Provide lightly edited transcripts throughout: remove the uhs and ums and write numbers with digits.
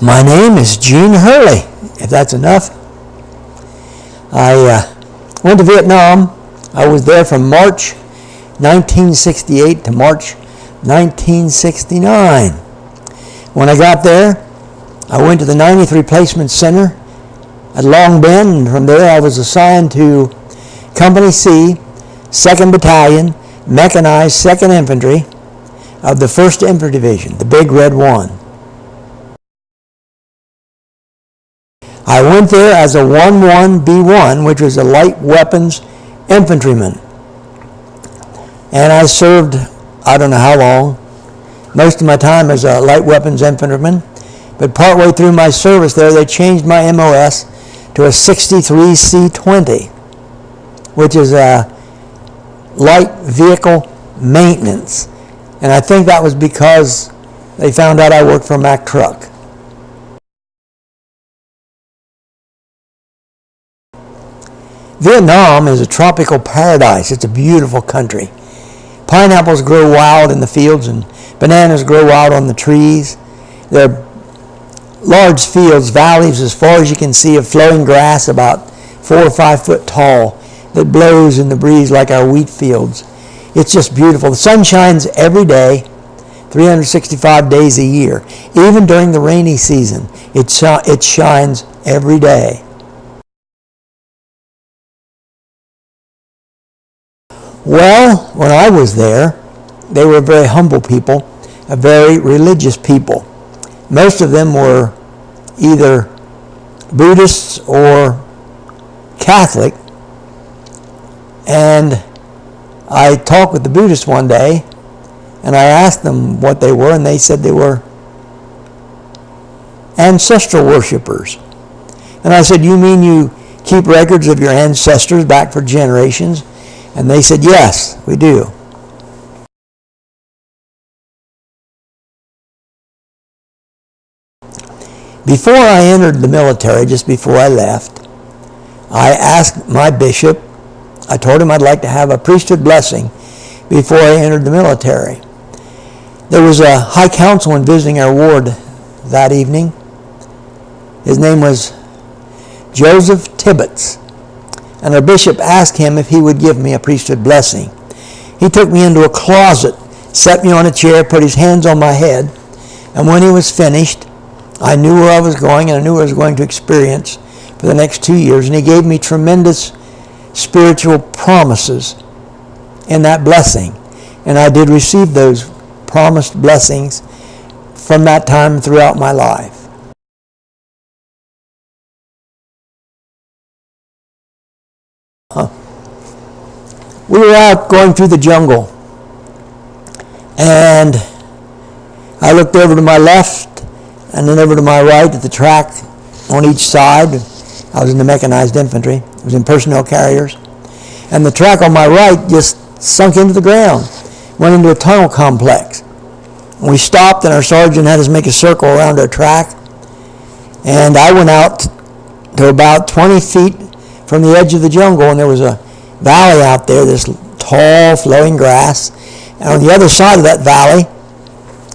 My name is Gene Hurley, if that's enough. I went to Vietnam. I was there from March 1968 to March 1969. When I got there, I went to the 90th Replacement Center at Long Bend, and from there I was assigned to Company C, 2nd Battalion, Mechanized 2nd Infantry of the 1st Infantry Division, the Big Red One. I went there as a 11B1, which was a light weapons infantryman. And I served, I don't know how long, most of my time as a light weapons infantryman. But partway through my service there, they changed my MOS to a 63C20, which is a light vehicle maintenance. And I think that was because they found out I worked for a Mack truck. Vietnam is a tropical paradise. It's a beautiful country. Pineapples grow wild in the fields and bananas grow wild on the trees. There are large fields, valleys as far as you can see of flowing grass about 4 or 5 foot tall that blows in the breeze like our wheat fields. It's just beautiful. The sun shines every day, 365 days a year. Even during the rainy season, it shines every day. Well, when I was there, they were very humble people, a very religious people. Most of them were either Buddhists or Catholic. And I talked with the Buddhists one day, and I asked them what they were, and they said they were ancestral worshipers. And I said, "You mean you keep records of your ancestors back for generations?" And they said, "Yes, we do." Before I entered the military, just before I left, I asked my bishop, I told him I'd like to have a priesthood blessing before I entered the military. There was a high councilman visiting our ward that evening. His name was Joseph Tibbetts. And our bishop asked him if he would give me a priesthood blessing. He took me into a closet, set me on a chair, put his hands on my head, and when he was finished, I knew where I was going, and I knew what I was going to experience for the next 2 years, and he gave me tremendous spiritual promises in that blessing. And I did receive those promised blessings from that time throughout my life. We were out going through the jungle, and I looked over to my left and then over to my right at the track on each side. I was in the mechanized infantry. I was in personnel carriers. And the track on my right just sunk into the ground, went into a tunnel complex. We stopped, and our sergeant had us make a circle around our track. And I went out to about 20 feet from the edge of the jungle, and there was a valley out there, this tall flowing grass, and on the other side of that valley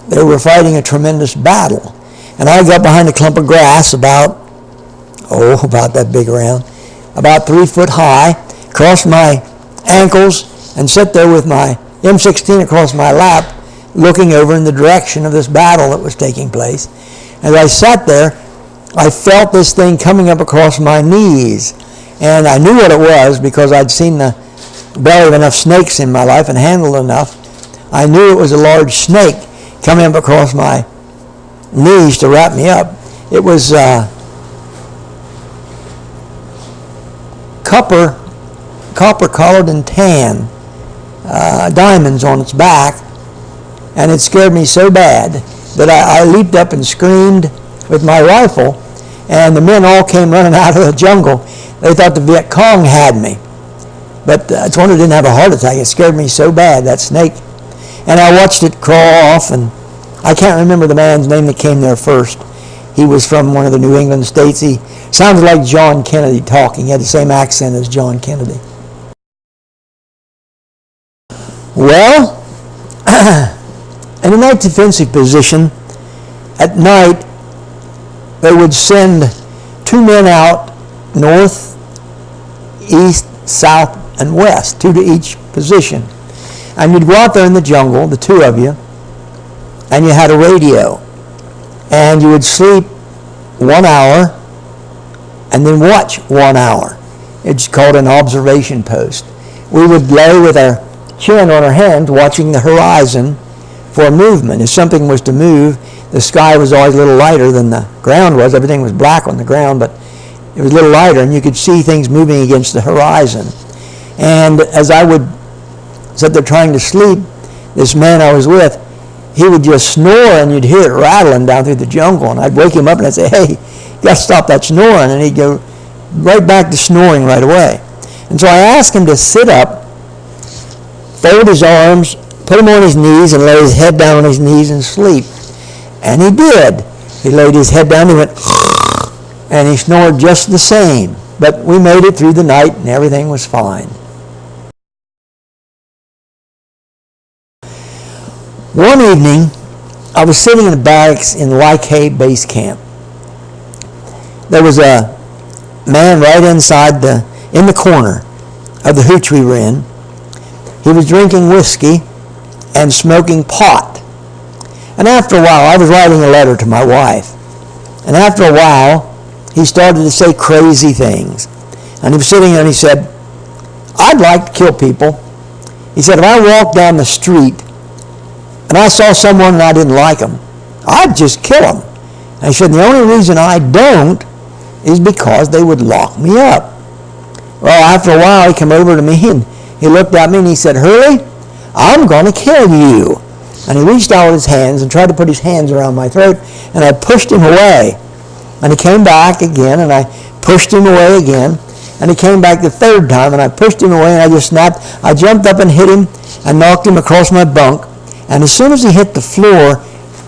they were fighting a tremendous battle. And I got behind a clump of grass about that big around, about 3 foot high, crossed my ankles, and sat there with my M16 across my lap, looking over in the direction of this battle that was taking place. As I sat there, I felt this thing coming up across my knees. And I knew what it was because I'd seen the belly of enough snakes in my life and handled enough. I knew it was a large snake coming up across my knees to wrap me up. It was copper-colored and tan, diamonds on its back, and it scared me so bad that I leaped up and screamed with my rifle, and the men all came running out of the jungle. They thought the Viet Cong had me. But it's one who didn't have a heart attack. It scared me so bad, that snake. And I watched it crawl off, and I can't remember the man's name that came there first. He was from one of the New England states. He sounded like John Kennedy talking. He had the same accent as John Kennedy. Well, in a night defensive position, at night, they would send 2 men out north, east, south, and west, 2 to each position. And you'd go out there in the jungle, the 2 of you, and you had a radio. And you would sleep 1 hour and then watch 1 hour. It's called an observation post. We would lay with our chin on our hands watching the horizon for movement. If something was to move, the sky was always a little lighter than the ground was. Everything was black on the ground, but it was a little lighter, and you could see things moving against the horizon. And as I would sit there trying to sleep, this man I was with, he would just snore, and you'd hear it rattling down through the jungle. And I'd wake him up and I'd say, "Hey, you got to stop that snoring." And he'd go right back to snoring right away. And so I asked him to sit up, fold his arms, put him on his knees, and lay his head down on his knees and sleep. And he did. He laid his head down, he went, and he snored just the same. But we made it through the night, and everything was fine. One evening, I was sitting in the barracks in Kaleb base camp. There was a man right inside in the corner of the hooch we were in. He was drinking whiskey and smoking pot. And after a while, I was writing a letter to my wife. And after a while, he started to say crazy things. And he was sitting there and he said, "I'd like to kill people." He said, "If I walked down the street and I saw someone and I didn't like them, I'd just kill them." And he said, "The only reason I don't is because they would lock me up." Well, after a while, he came over to me and he looked at me and he said, "Hurley, I'm going to kill you." And he reached out with his hands and tried to put his hands around my throat, and I pushed him away. And he came back again, and I pushed him away again. And he came back the third time, and I pushed him away, and I just snapped. I jumped up and hit him and knocked him across my bunk. And as soon as he hit the floor,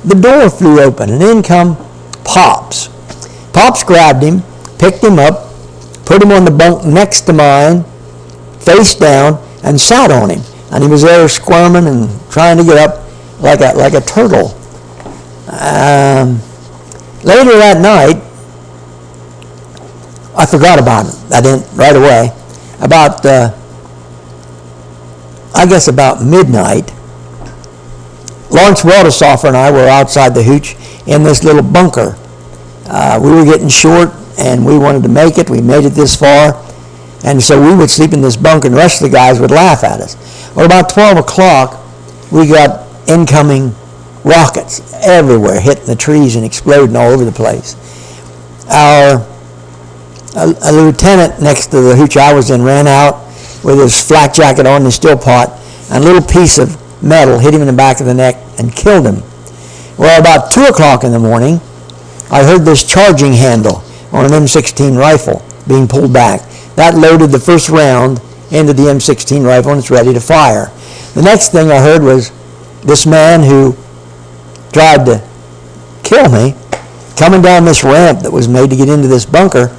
the door flew open, and in come Pops. Pops grabbed him, picked him up, put him on the bunk next to mine, face down, and sat on him. And he was there squirming and trying to get up like a turtle. Later that night, I forgot about it. I didn't right away. About midnight, Lawrence Waldesoffer and I were outside the hooch in this little bunker. We were getting short, and we wanted to make it. We made it this far, and so we would sleep in this bunker, and the rest of the guys would laugh at us. Well, about 12 o'clock, we got incoming rockets everywhere, hitting the trees and exploding all over the place. A lieutenant next to the hooch I was in ran out with his flak jacket on and his steel pot, and a little piece of metal hit him in the back of the neck and killed him. Well, about 2 o'clock in the morning, I heard this charging handle on an M16 rifle being pulled back. That loaded the first round into the M16 rifle, and it's ready to fire. The next thing I heard was this man who tried to kill me coming down this ramp that was made to get into this bunker,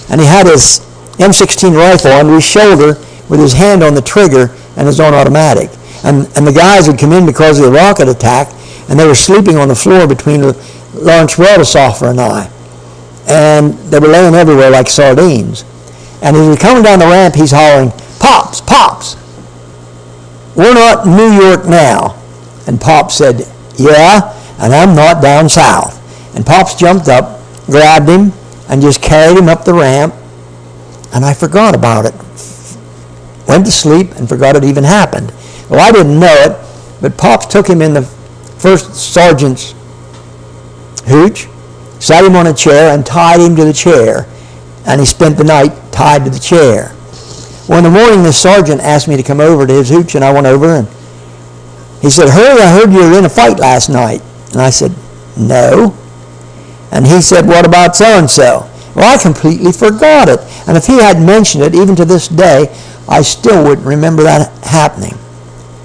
and he had his M16 rifle under his shoulder with his hand on the trigger and his own automatic. And the guys would come in because of the rocket attack, and they were sleeping on the floor between Lawrence Waldesoffer and I. And they were laying everywhere like sardines. And as he was coming down the ramp, he's hollering, "Pops, Pops, we're not in New York now." And Pops said, "Yeah, and I'm not down south." And Pops jumped up, grabbed him, and just carried him up the ramp. And I forgot about it. Went to sleep and forgot it even happened. Well, I didn't know it, but Pops took him in the first sergeant's hooch, sat him on a chair, and tied him to the chair. And he spent the night tied to the chair. Well, in the morning, the sergeant asked me to come over to his hooch, and I went over, and he said, "Hurley, I heard you were in a fight last night." And I said, "No." And he said, "What about so-and-so?" Well, I completely forgot it. And if he had mentioned it, even to this day, I still wouldn't remember that happening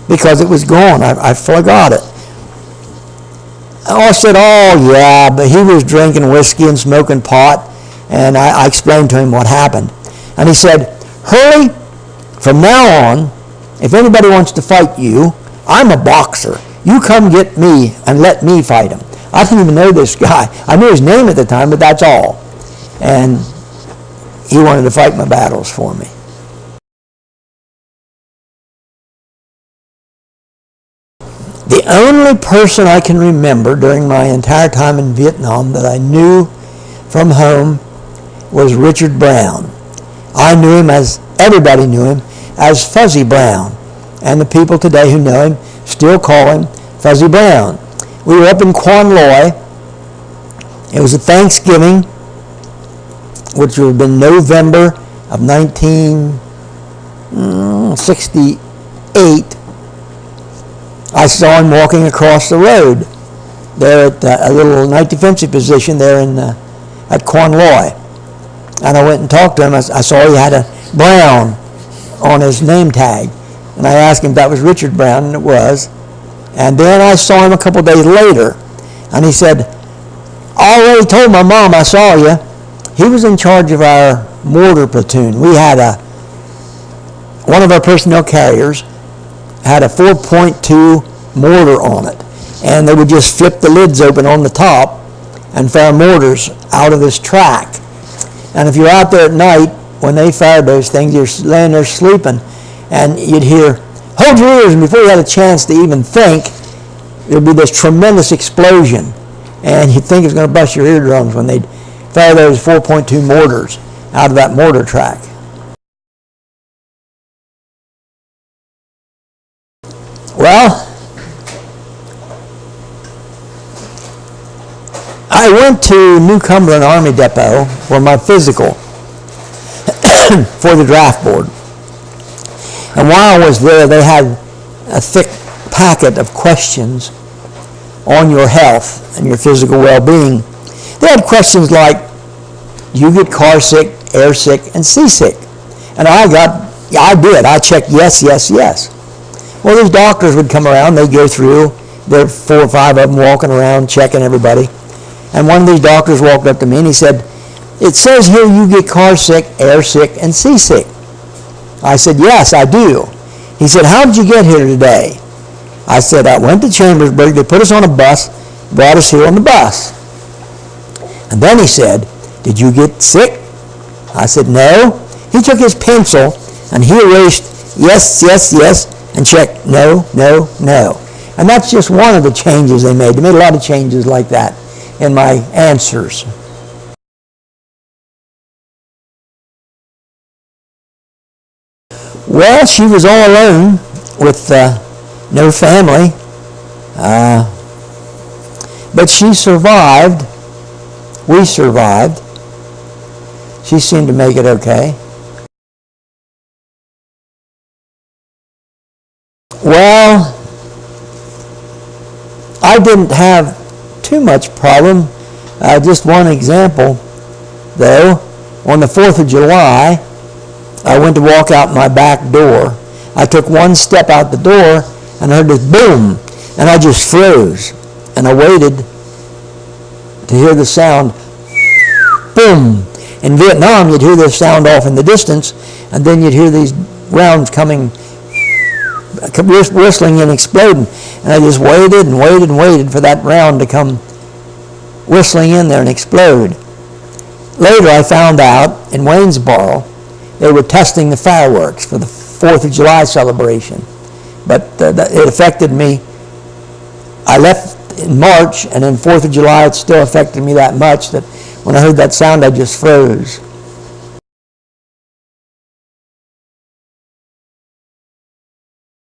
because it was gone. I forgot it. I said, "Oh, yeah, but he was drinking whiskey and smoking pot." And I explained to him what happened. And he said, "Hurley, from now on, if anybody wants to fight you, I'm a boxer. You come get me and let me fight him. I didn't even know this guy. I knew his name at the time, but that's all. And he wanted to fight my battles for me. The only person I can remember during my entire time in Vietnam that I knew from home was Richard Brown. I knew him as, everybody knew him, as Fuzzy Brown. And the people today who know him still call him Fuzzy Brown. We were up in Quan Loy. It was a Thanksgiving, which would have been November of 1968. I saw him walking across the road there at a little night defensive position there at Quan Loy. And I went and talked to him. I saw he had a Brown on his name tag. And I asked him if that was Richard Brown, and it was. And then I saw him a couple days later, and he said, I already told my mom I saw you. He was in charge of our mortar platoon. We had one of our personnel carriers had a 4.2 mortar on it, and they would just flip the lids open on the top and fire mortars out of this track. And if you're out there at night, when they fired those things, you're laying there sleeping, and you'd hear, hold your ears, and before you had a chance to even think, there'd be this tremendous explosion, and you'd think it was going to bust your eardrums when they'd fire those 4.2 mortars out of that mortar track. Well, I went to New Cumberland Army Depot for my physical for the draft board. And while I was there, they had a thick packet of questions on your health and your physical well-being. They had questions like, do you get car sick, air sick, and seasick? And I did. I checked yes, yes, yes. Well, these doctors would come around. They'd go through. There were 4 or 5 of them walking around checking everybody. And one of these doctors walked up to me and he said, it says here you get car sick, air sick, and seasick. I said, yes, I do. He said, how did you get here today? I said, I went to Chambersburg. They put us on a bus, brought us here on the bus. And then he said, did you get sick? I said, no. He took his pencil and he erased yes, yes, yes, and checked no, no, no. And that's just one of the changes they made. They made a lot of changes like that in my answers. Well, she was all alone with no family, but she survived. We survived. She seemed to make it okay. Well, I didn't have too much problem. Just one example, though. On the 4th of July, I went to walk out my back door. I took one step out the door and heard this boom, and I just froze. And I waited to hear the sound, boom. In Vietnam, you'd hear this sound off in the distance, and then you'd hear these rounds coming, whistling and exploding. And I just waited and waited and waited for that round to come whistling in there and explode. Later, I found out in Waynesboro, they were testing the fireworks for the 4th of July celebration. But it affected me. I left in March, and then 4th of July, it still affected me that much that when I heard that sound, I just froze.